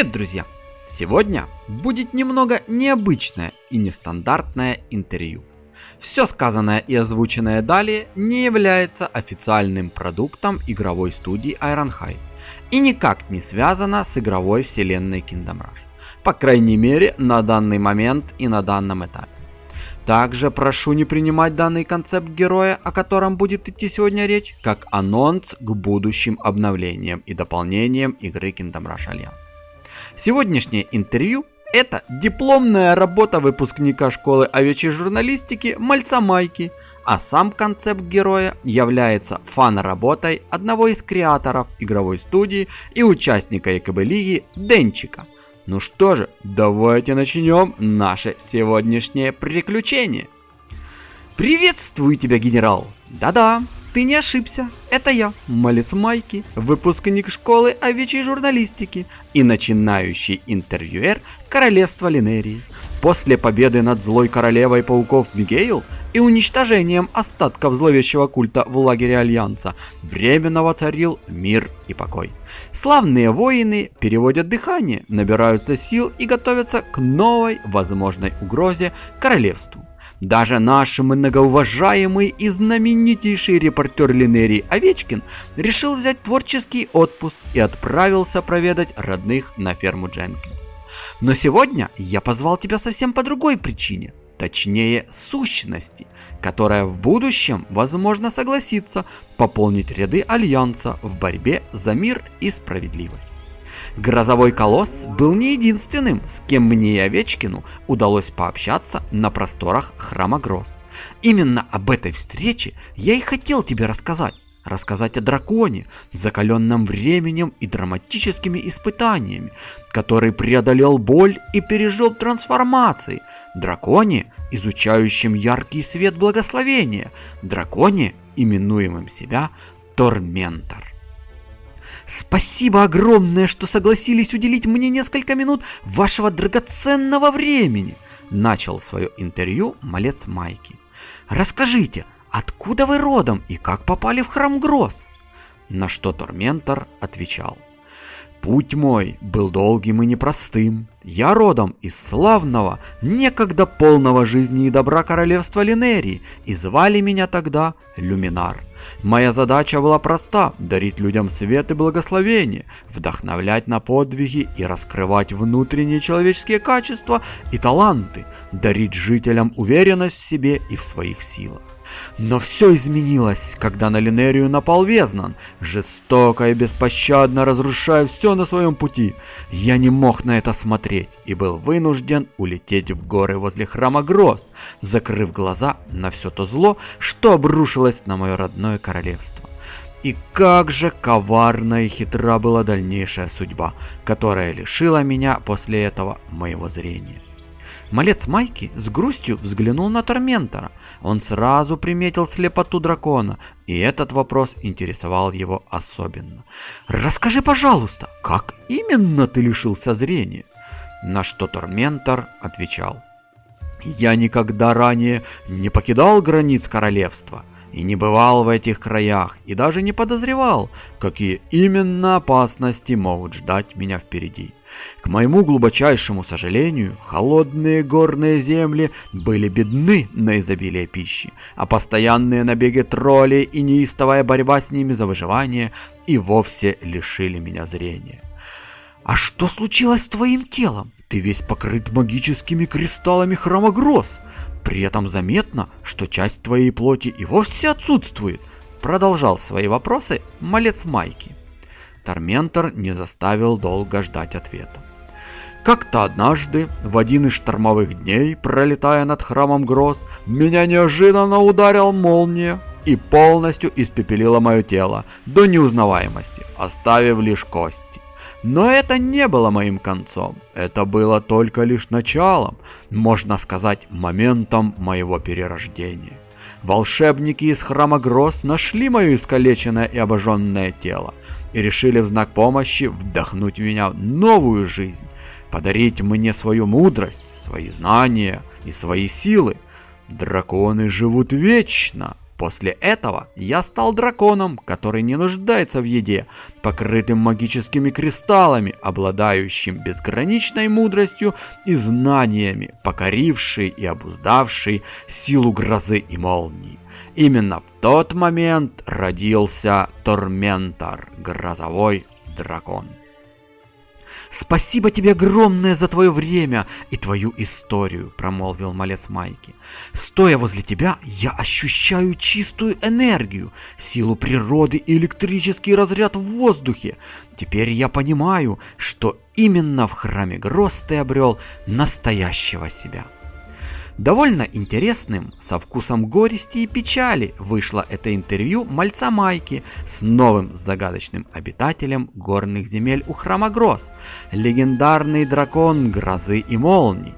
Привет, друзья! Сегодня будет немного необычное и нестандартное интервью. Все сказанное и озвученное далее не является официальным продуктом игровой студии Ironhide и никак не связано с игровой вселенной Kingdom Rush. По крайней мере, на данный момент и на данном этапе. Также прошу не принимать данный концепт героя, о котором будет идти сегодня речь, как анонс к будущим обновлениям и дополнениям игры Kingdom Rush Alliance. Сегодняшнее интервью — это дипломная работа выпускника школы овечьей журналистики Мальца Майки, а сам концепт героя является фан-работой одного из креаторов игровой студии и участника ЕКБ-лиги Денчика. Ну что же, давайте начнем наше сегодняшнее приключение. Приветствую тебя, генерал! Да-да, ты не ошибся, это я, Малец Майки, выпускник школы овечьей журналистики и начинающий интервьюер Королевства Линерии. После победы над злой королевой пауков Мигейл и уничтожением остатков зловещего культа в лагере Альянса временно воцарил мир и покой. Славные воины переводят дыхание, набираются сил и готовятся к новой возможной угрозе королевству. Даже наш многоуважаемый и знаменитейший репортер Линерии Овечкин решил взять творческий отпуск и отправился проведать родных на ферму Дженкинс. Но сегодня я позвал тебя совсем по другой причине, точнее сущности, которая в будущем, возможно, согласится пополнить ряды Альянса в борьбе за мир и справедливость. Грозовой колосс был не единственным, с кем мне и Овечкину удалось пообщаться на просторах храма Гроз. Именно об этой встрече я и хотел тебе рассказать. Рассказать о драконе, закаленном временем и драматическими испытаниями, который преодолел боль и пережил трансформации. Драконе, изучающем яркий свет благословения. Драконе, именуемым себя Торментор. Спасибо огромное, что согласились уделить мне несколько минут вашего драгоценного времени. Начал свое интервью Малец Майки. Расскажите, откуда вы родом и как попали в храм Гроз? На что Торментор отвечал. Путь мой был долгим и непростым. Я родом из славного, некогда полного жизни и добра королевства Линерии, и звали меня тогда Люминар. Моя задача была проста — дарить людям свет и благословение, вдохновлять на подвиги и раскрывать внутренние человеческие качества и таланты, дарить жителям уверенность в себе и в своих силах. Но все изменилось, когда на Линерию напал Везнан, жестоко и беспощадно разрушая все на своем пути. Я не мог на это смотреть и был вынужден улететь в горы возле храма Гроз, закрыв глаза на все то зло, что обрушилось на мое родное королевство. И как же коварна и хитра была дальнейшая судьба, которая лишила меня после этого моего зрения. Малец Майки с грустью взглянул на Торментора. Он сразу приметил слепоту дракона, и этот вопрос интересовал его особенно. «Расскажи, пожалуйста, как именно ты лишился зрения?» На что Торментор отвечал. «Я никогда ранее не покидал границ королевства и не бывал в этих краях, и даже не подозревал, какие именно опасности могут ждать меня впереди. К моему глубочайшему сожалению, холодные горные земли были бедны на изобилие пищи, а постоянные набеги троллей и неистовая борьба с ними за выживание и вовсе лишили меня зрения». «А что случилось с твоим телом? Ты весь покрыт магическими кристаллами храма Гроз. При этом заметно, что часть твоей плоти и вовсе отсутствует», — продолжал свои вопросы Малец Майки. Торментор не заставил долго ждать ответа. «Как-то однажды, в один из штормовых дней, пролетая над храмом Гроз, меня неожиданно ударила молния и полностью испепелила мое тело до неузнаваемости, оставив лишь кости. Но это не было моим концом, это было только лишь началом, можно сказать, моментом моего перерождения. Волшебники из храма Гроз нашли мое искалеченное и обожженное тело и решили в знак помощи вдохнуть в меня новую жизнь, подарить мне свою мудрость, свои знания и свои силы. Драконы живут вечно, После этого я стал драконом, который не нуждается в еде, покрытым магическими кристаллами, обладающим безграничной мудростью и знаниями, покоривший и обуздавший силу грозы и молний. Именно в тот момент родился Торментор, грозовой дракон. «Спасибо тебе огромное за твое время и твою историю», — промолвил малец Майки. «Стоя возле тебя, я ощущаю чистую энергию, силу природы и электрический разряд в воздухе. Теперь я понимаю, что именно в храме гроз ты обрел настоящего себя». Довольно интересным, со вкусом горести и печали, вышло это интервью мальца Майки с новым загадочным обитателем горных земель у храма гроз, легендарный дракон грозы и молний.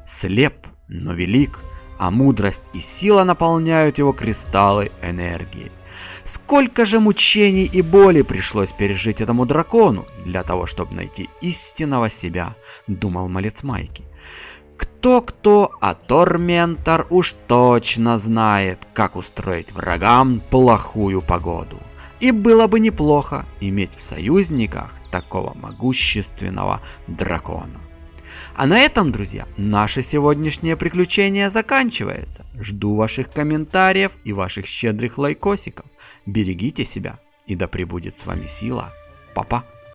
Слеп, но велик, а мудрость и сила наполняют его кристаллы энергии. Сколько же мучений и боли пришлось пережить этому дракону для того, чтобы найти истинного себя, думал малец Майки. Кто-кто, а Торментор уж точно знает, как устроить врагам плохую погоду. И было бы неплохо иметь в союзниках такого могущественного дракона. А на этом, друзья, наше сегодняшнее приключение заканчивается. Жду ваших комментариев и ваших щедрых лайкосиков. Берегите себя, и да пребудет с вами сила. Па-па.